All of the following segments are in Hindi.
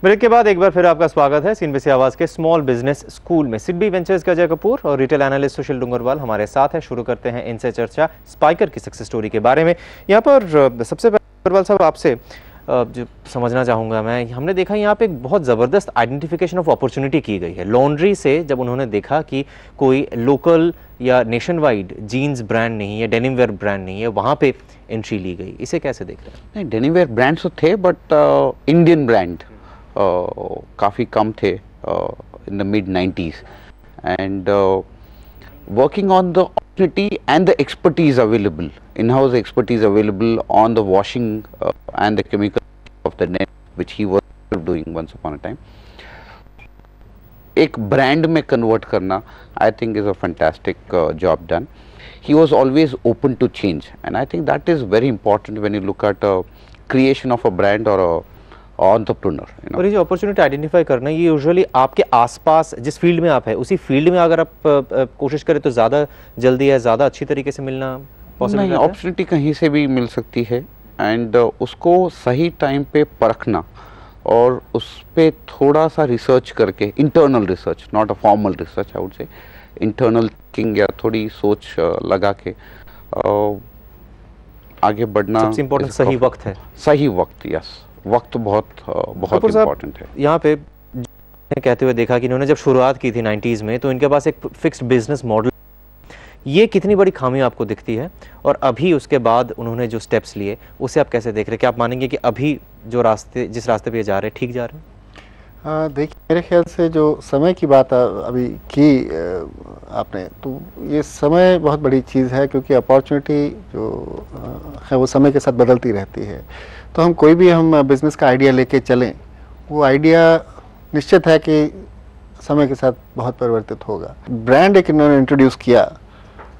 ब्रेक के बाद एक बार फिर आपका स्वागत है सीएनबीसी आवाज के स्मॉल बिजनेस स्कूल में। सिडबी वेंचर्स का अजय कपूर और रिटेल एनालिस्ट सुशील डूंगरवाल हमारे साथ है। शुरू करते हैं इनसे चर्चा स्पाइकर की सक्सेस स्टोरी के बारे में। यहाँ पर सबसे पहले डूंगरवाल साहब आपसे जो समझना चाहूँगा मैं, हमने देखा यहाँ पे एक बहुत ज़बरदस्त आइडेंटिफिकेशन ऑफ अपॉर्चुनिटी की गई है। लॉन्ड्री से जब उन्होंने देखा कि कोई लोकल या नेशन वाइड जीन्स ब्रांड नहीं है, डेनिम वेयर ब्रांड नहीं है, वहाँ पे एंट्री ली गई। इसे कैसे देख रहे हैं? नहीं, डेनिम वेयर ब्रांड्स तो थे बट इंडियन ब्रांड काफ़ी कम थे in the mid 90s and working on the opportunity and the expertise available, in-house expertise available on the washing and the chemical of the net which he was doing once upon a time. एक brand में convert करना I think is a fantastic job done. He was always open to change and I think that is very important when you look at creation of a brand or a entrepreneur. और ये जो अपॉर्चुनिटी आइडेंटिफाई करना, ये यूजुअली आपके आसपास जिस फील्ड में आप है उसी फील्ड में अगर आप कोशिश करें तो ज़्यादा जल्दी है, ज़्यादा अच्छी तरीके से मिलना पॉसिबल है? नहीं, अपॉर्चुनिटी कहीं से भी मिल सकती है एंड उसको सही टाइम पे परखना और उस पे थोड़ा सा रिसर्च करके, internal research, not a formal research, I would say internal thinking या थोड़ी सोच लगा के आगे बढ़ना सबसे इम्पोर्टेंट सही वक्त है। सही वक्त, यस, वक्त बहुत इम्पोर्टेंट है। यहाँ पे कहते हुए देखा कि इन्होंने जब शुरुआत की थी 90s में, तो इनके पास एक फिक्स्ड बिजनेस मॉडल, ये कितनी बड़ी खामी आपको दिखती है? और अभी उसके बाद उन्होंने जो स्टेप्स लिए उसे आप कैसे देख रहे हैं? क्या आप मानेंगे कि अभी जो जिस रास्ते पे जा रहे हैं ठीक जा रहे हैं? देखिए, मेरे ख्याल से जो समय की बात अभी की आपने, तो ये समय बहुत बड़ी चीज़ है क्योंकि अपॉर्चुनिटी जो है वो समय के साथ बदलती रहती है। तो हम कोई भी बिज़नेस का आइडिया लेके चलें, वो आइडिया निश्चित है कि समय के साथ बहुत परिवर्तित होगा। ब्रांड एक इन्होंने इंट्रोड्यूस किया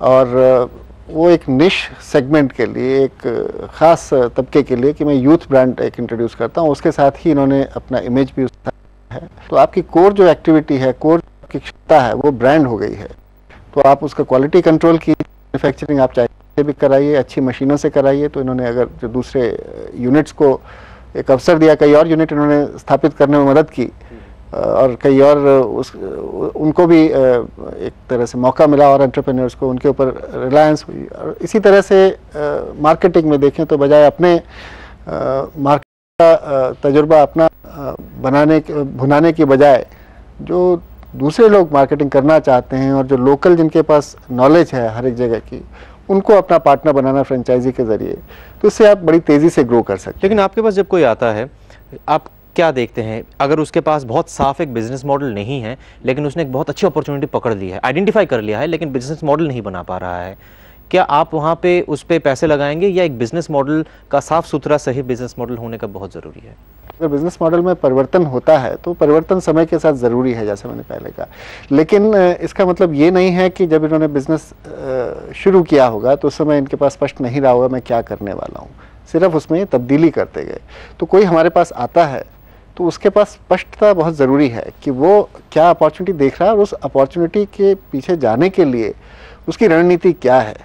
और वो एक निश सेगमेंट के लिए, एक ख़ास तबके के लिए कि मैं यूथ ब्रांड एक इंट्रोड्यूस करता हूँ, उसके साथ ही इन्होंने अपना इमेज भी है। तो आपकी कोर जो एक्टिविटी है, कोर की क्षमता है, वो ब्रांड हो गई है। तो आप उसका क्वालिटी कंट्रोल की मैन्युफैक्चरिंग आप चाहे भी कराइए, अच्छी मशीनों से कराइए। तो इन्होंने अगर जो दूसरे यूनिट्स को एक अवसर दिया, कई और यूनिट इन्होंने स्थापित करने में मदद की और कई और उनको भी एक तरह से मौका मिला और एंटरप्रेन्योर्स को उनके ऊपर रिलायंस हुई। और इसी तरह से मार्केटिंग में देखें तो बजाय अपने मार्केट का तजुर्बा अपना भुनाने की बजाय जो दूसरे लोग मार्केटिंग करना चाहते हैं और जो लोकल जिनके पास नॉलेज है हर एक जगह की, उनको अपना पार्टनर बनाना फ्रेंचाइजी के जरिए, तो इससे आप बड़ी तेज़ी से ग्रो कर सकते हैं। लेकिन आपके पास जब कोई आता है, आप क्या देखते हैं? अगर उसके पास बहुत साफ एक बिजनेस मॉडल नहीं है, लेकिन उसने एक बहुत अच्छी अपॉर्चुनिटी पकड़ ली है, आइडेंटिफाई कर लिया है, लेकिन बिजनेस मॉडल नहीं बना पा रहा है, क्या आप वहाँ पे उस पर पैसे लगाएंगे या एक बिजनेस मॉडल का साफ सुथरा सही बिजनेस मॉडल होने का बहुत ज़रूरी है? अगर बिजनेस मॉडल में परिवर्तन होता है तो परिवर्तन समय के साथ ज़रूरी है, जैसे मैंने पहले कहा। लेकिन इसका मतलब ये नहीं है कि जब इन्होंने बिजनेस शुरू किया होगा तो उस समय इनके पास स्पष्ट नहीं रहा होगा मैं क्या करने वाला हूँ, सिर्फ उसमें तब्दीली करते गए। तो कोई हमारे पास आता है तो उसके पास स्पष्टता बहुत ज़रूरी है कि वो क्या अपॉर्चुनिटी देख रहा है और उस अपॉर्चुनिटी के पीछे जाने के लिए उसकी रणनीति क्या है।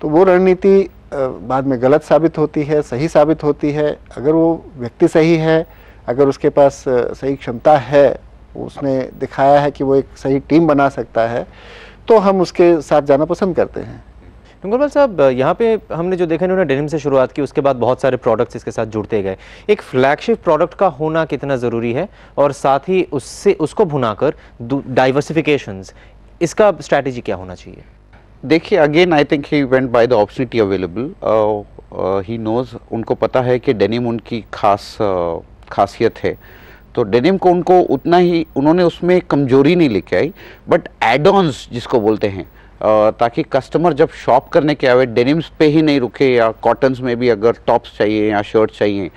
तो वो रणनीति बाद में गलत साबित होती है, सही साबित होती है। अगर वो व्यक्ति सही है, अगर उसके पास सही क्षमता है, उसने दिखाया है कि वो एक सही टीम बना सकता है, तो हम उसके साथ जाना पसंद करते हैं। डूंगरवाल साहब, यहाँ पे हमने जो देखा, इन्होंने डेनिम से शुरुआत की, उसके बाद बहुत सारे प्रोडक्ट्स इसके साथ जुड़ते गए। एक फ्लैगशिप प्रोडक्ट का होना कितना ज़रूरी है और साथ ही उसको भुनाकर डाइवर्सिफिकेशंस, इसका स्ट्रैटेजी क्या होना चाहिए? देखिए, again I think he went by the opportunity available. He knows, उनको पता है कि डेनिम उनकी खासियत है, तो डेनिम को उनको उतना ही उन्होंने उसमें कमजोरी नहीं लेके आई, बट एड ऑन्स जिसको बोलते हैं, ताकि कस्टमर जब शॉप करने के आए डेनिम्स पे ही नहीं रुके, या कॉटन्स में भी अगर टॉप्स चाहिए या शर्ट चाहिए,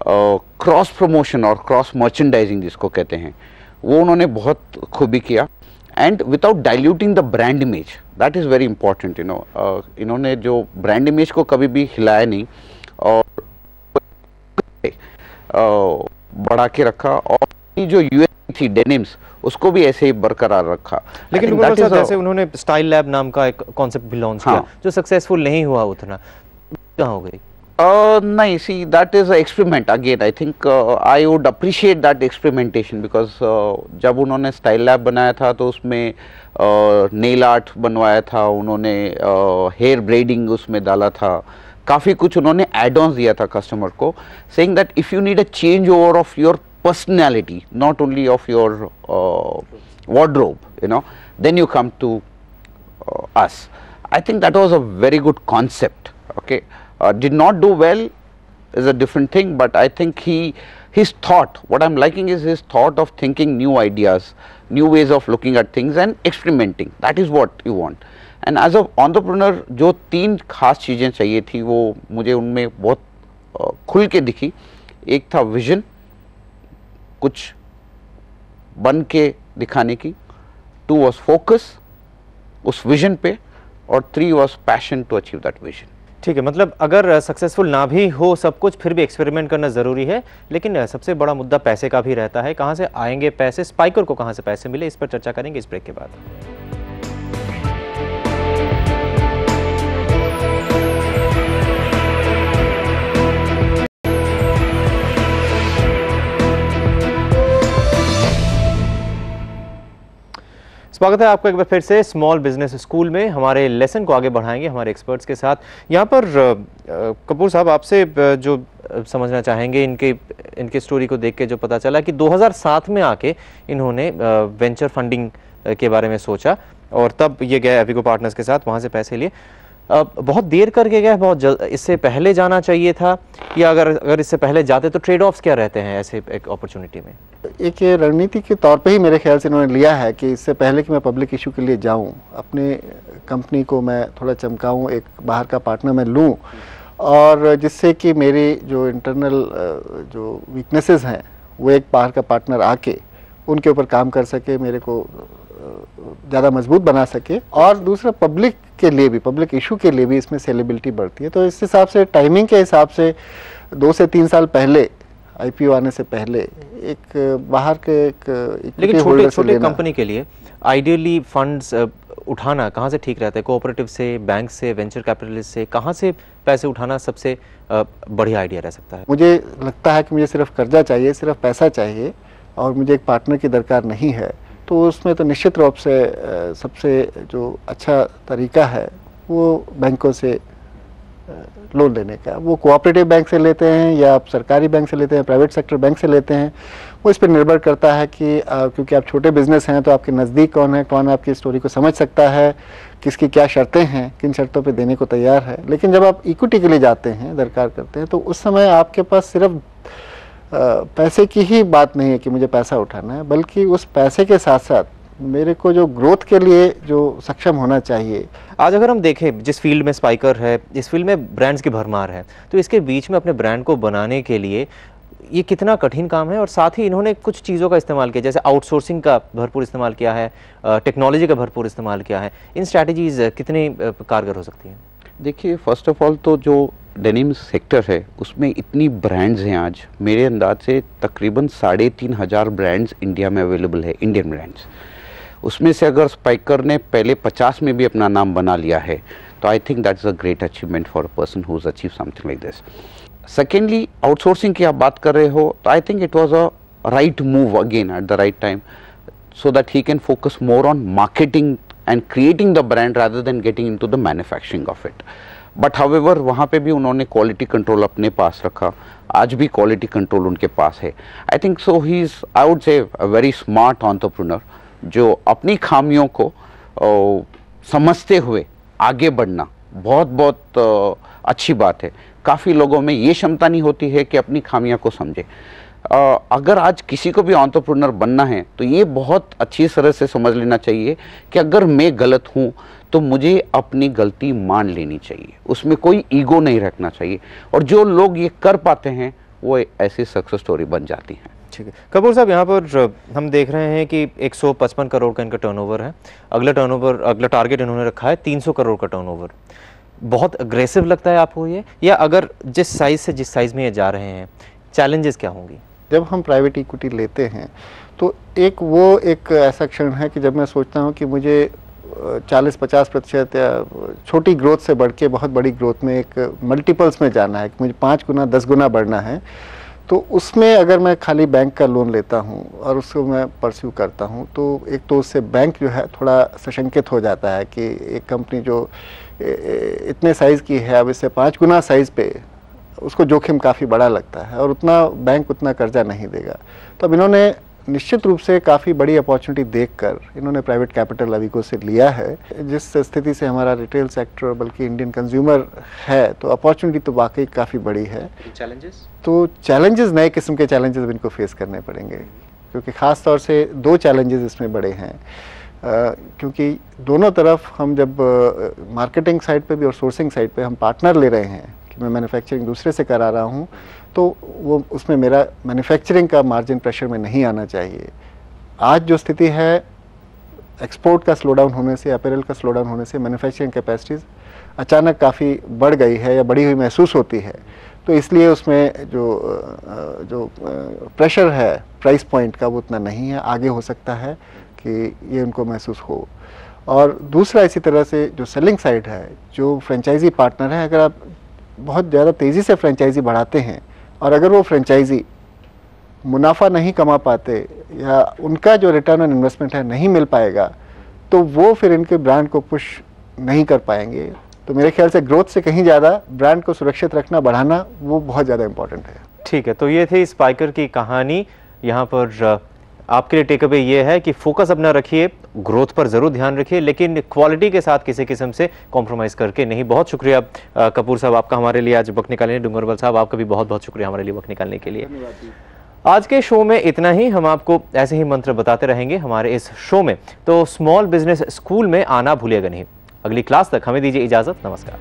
क्रॉस प्रमोशन और क्रॉस मर्चेंडाइजिंग जिसको कहते हैं, वो उन्होंने बहुत खूबी किया। And without diluting the brand image, that is very important. इन्होंने जो ब्रांड इमेज को कभी भी हिलाया नहीं और बढ़ा के रखा, और जो यूएसपी थी डेनिम्स, उसको भी ऐसे ही बरकरार रखा। लेकिन जैसे उन्होंने स्टाइल लैब नाम का एक कॉन्सेप्ट भी लॉन्च किया, जो सक्सेसफुल नहीं हुआ उतना, कहाँ हो गई? nahi, see, that is an experiment again. I think I would appreciate that experimentation because जब उन्होंने स्टाइल लैब बनाया था तो उसमें नेल आर्ट बनवाया था, उन्होंने हेयर ब्रेडिंग उसमें डाला था, काफ़ी कुछ उन्होंने एड-ऑन्स दिया था कस्टमर को, saying that if you need a change over of your personality, not only of your wardrobe, you know, then you come to us. I think that was a very good concept. Okay, did not do well is a different thing, but I think his thought, what I'm liking is his thought of thinking new ideas, new ways of looking at things and experimenting. That is what you want. And as an entrepreneur, जो 3 खास चीज़ें चाहिए थी वो मुझे उनमें बहुत खुल के दिखी. एक था विजन, कुछ बन के दिखाने की, 2 was फोकस उस विजन पे, और 3 was passion to achieve that vision. ठीक है, मतलब अगर सक्सेसफुल ना भी हो सब कुछ, फिर भी एक्सपेरिमेंट करना ज़रूरी है, लेकिन सबसे बड़ा मुद्दा पैसे का भी रहता है. कहाँ से आएंगे पैसे, स्पाइकर को कहाँ से पैसे मिले, इस पर चर्चा करेंगे इस ब्रेक के बाद. स्वागत है आपका एक बार फिर से स्मॉल बिजनेस स्कूल में. हमारे लेसन को आगे बढ़ाएंगे हमारे एक्सपर्ट्स के साथ. यहाँ पर कपूर साहब, आपसे जो समझना चाहेंगे, इनके स्टोरी को देख के जो पता चला कि 2007 में आके इन्होंने वेंचर फंडिंग के बारे में सोचा और तब ये गए एविगो पार्टनर्स के साथ, वहाँ से पैसे लिए. बहुत देर करके गए, बहुत जल्द, इससे पहले जाना चाहिए था, या अगर इससे पहले जाते तो ट्रेड ऑफ्स क्या रहते हैं ऐसे एक अपॉर्चुनिटी में? एक ये रणनीति के तौर पे ही मेरे ख्याल से इन्होंने लिया है कि इससे पहले कि मैं पब्लिक इशू के लिए जाऊं, अपने कंपनी को मैं थोड़ा चमकाऊं, एक बाहर का पार्टनर मैं लूं, और जिससे कि मेरी जो इंटरनल जो वीकनेसेस हैं वो एक बाहर का पार्टनर आके उनके ऊपर काम कर सके, मेरे को ज़्यादा मजबूत बना सके, और दूसरा पब्लिक के लिए भी, पब्लिक इशू के लिए भी इसमें सेलेबिलिटी बढ़ती है. तो इस हिसाब से, टाइमिंग के हिसाब से 2 से 3 साल पहले, आईपीओ आने से पहले, एक बाहर के लेकिन छोटे कंपनी के लिए आइडियली फंड्स उठाना कहाँ से ठीक रहता है? कोऑपरेटिव से, बैंक से, वेंचर कैपिटलिस्ट से, कहाँ से पैसे उठाना सबसे बढ़िया आइडिया रह सकता है? मुझे लगता है कि मुझे सिर्फ कर्जा चाहिए, सिर्फ पैसा चाहिए, और मुझे एक पार्टनर की दरकार नहीं है. तो उसमें तो निश्चित रूप से सबसे जो अच्छा तरीका है वो बैंकों से लोन लेने का. वो कोऑपरेटिव बैंक से लेते हैं या आप सरकारी बैंक से लेते हैं, प्राइवेट सेक्टर बैंक से लेते हैं, वो इस पर निर्भर करता है कि क्योंकि आप छोटे बिजनेस हैं तो आपके नज़दीक कौन है, कौन आपकी स्टोरी को समझ सकता है, किसकी क्या शर्तें हैं, किन शर्तों पे देने को तैयार है. लेकिन जब आप इक्विटी के लिए जाते हैं, दरकार करते हैं, तो उस समय आपके पास सिर्फ पैसे की ही बात नहीं है कि मुझे पैसा उठाना है, बल्कि उस पैसे के साथ साथ मेरे को जो ग्रोथ के लिए जो सक्षम होना चाहिए. आज अगर हम देखें जिस फील्ड में स्पाइकर है, इस फील्ड में ब्रांड्स की भरमार है, तो इसके बीच में अपने ब्रांड को बनाने के लिए ये कितना कठिन काम है. और साथ ही इन्होंने कुछ चीज़ों का इस्तेमाल किया, जैसे आउटसोर्सिंग का भरपूर इस्तेमाल किया है, टेक्नोलॉजी का भरपूर इस्तेमाल किया है. इन स्ट्रैटेजीज कितनी कारगर हो सकती हैं? देखिए, फर्स्ट ऑफ ऑल तो जो डेनिम सेक्टर है उसमें इतनी ब्रांड्स हैं. आज मेरे अंदाज से तकरीबन 3,500 ब्रांड्स इंडिया में अवेलेबल है, इंडियन ब्रांड्स. उसमें से अगर स्पाइकर ने पहले 50 में भी अपना नाम बना लिया है तो I think that's a great achievement for a person who has achieve something like this. Secondly, outsourcing की आप बात कर रहे हो तो I think it was a right move again at the right time, so that he can focus more on marketing and creating the brand rather than getting into the manufacturing of it. But however, वहाँ पे भी उन्होंने quality control अपने पास रखा. आज भी quality control उनके पास है. I think so he is, I would say, a very smart entrepreneur जो अपनी खामियों को समझते हुए आगे बढ़ना बहुत अच्छी बात है. काफ़ी लोगों में ये क्षमता नहीं होती है कि अपनी खामियां को समझे. अगर आज किसी को भी एंटरप्रेन्योर बनना है तो ये बहुत अच्छी तरह से समझ लेना चाहिए कि अगर मैं गलत हूँ तो मुझे अपनी गलती मान लेनी चाहिए, उसमें कोई ईगो नहीं रखना चाहिए. और जो लोग ये कर पाते हैं वो ऐसी सक्सेस स्टोरी बन जाती हैं. ठीक है कपूर साहब, यहाँ पर हम देख रहे हैं कि 155 करोड़ का इनका टर्नओवर है. अगला टारगेट इन्होंने रखा है 300 करोड़ का टर्नओवर. बहुत अग्रेसिव लगता है आपको ये, या अगर जिस साइज से जिस साइज में ये जा रहे हैं, चैलेंजेस क्या होंगी? जब हम प्राइवेट इक्विटी लेते हैं तो एक ऐसा क्षण है कि जब मैं सोचता हूँ कि मुझे 40-50% या छोटी ग्रोथ से बढ़ के बहुत बड़ी ग्रोथ में एक मल्टीपल्स में जाना है कि मुझे 5 गुना 10 गुना बढ़ना है, तो उसमें अगर मैं खाली बैंक का लोन लेता हूं और उसको मैं परस्यू करता हूं तो एक तो उससे बैंक जो है थोड़ा सशंकित हो जाता है कि एक कंपनी जो इतने साइज़ की है अब इससे 5 गुना साइज़ पे, उसको जोखिम काफ़ी बड़ा लगता है और उतना बैंक उतना कर्जा नहीं देगा। तो अब इन्होंने निश्चित रूप से काफ़ी बड़ी अपॉर्चुनिटी देखकर इन्होंने प्राइवेट कैपिटल अविको से लिया है। जिस स्थिति से हमारा रिटेल सेक्टर बल्कि इंडियन कंज्यूमर है, तो अपॉर्चुनिटी तो वाकई काफ़ी बड़ी है। चैलेंजेस? तो चैलेंजेस नए किस्म के चैलेंजेस इनको फेस करने पड़ेंगे, क्योंकि ख़ास तौर से 2 चैलेंजेस इसमें बड़े हैं। क्योंकि दोनों तरफ हम जब मार्केटिंग साइड पे भी और सोर्सिंग साइड पे हम पार्टनर ले रहे हैं कि मैं मैन्युफैक्चरिंग दूसरे से करा रहा हूँ, तो वो उसमें मेरा मैन्युफैक्चरिंग का मार्जिन प्रेशर में नहीं आना चाहिए। आज जो स्थिति है, एक्सपोर्ट का स्लो डाउन होने से, अपैरल का स्लो डाउन होने से मैन्युफैक्चरिंग कैपेसिटीज़ अचानक काफ़ी बढ़ गई है या बढ़ी हुई महसूस होती है। तो इसलिए उसमें जो प्रेशर है प्राइस पॉइंट का वो उतना नहीं है, आगे हो सकता है कि ये उनको महसूस हो। और दूसरा इसी तरह से जो सेलिंग साइड है, जो फ्रेंचाइजी पार्टनर है, अगर आप बहुत ज़्यादा तेज़ी से फ्रेंचाइजी बढ़ाते हैं और अगर वो फ्रेंचाइजी मुनाफा नहीं कमा पाते या उनका जो रिटर्न ऑन इन्वेस्टमेंट है नहीं मिल पाएगा, तो वो फिर इनके ब्रांड को पुश नहीं कर पाएंगे। तो मेरे ख्याल से ग्रोथ से कहीं ज़्यादा ब्रांड को सुरक्षित रखना, बढ़ाना, वो बहुत ज़्यादा इंपॉर्टेंट है। ठीक है, तो ये थी स्पाइकर की कहानी। यहाँ पर आपके लिए टेक अवे ये है कि फोकस अपना रखिए, ग्रोथ पर ज़रूर ध्यान रखिए, लेकिन क्वालिटी के साथ किसी किस्म से कॉम्प्रोमाइज़ करके नहीं। बहुत शुक्रिया कपूर साहब आपका हमारे लिए आज वक्त निकालने। डूंगरवाल साहब आपका भी बहुत बहुत शुक्रिया हमारे लिए वक्त निकालने के लिए। आज के शो में इतना ही। हम आपको ऐसे ही मंत्र बताते रहेंगे हमारे इस शो में, तो स्मॉल बिजनेस स्कूल में आना भूलिएगा नहीं। अगली क्लास तक हमें दीजिए इजाज़त। नमस्कार।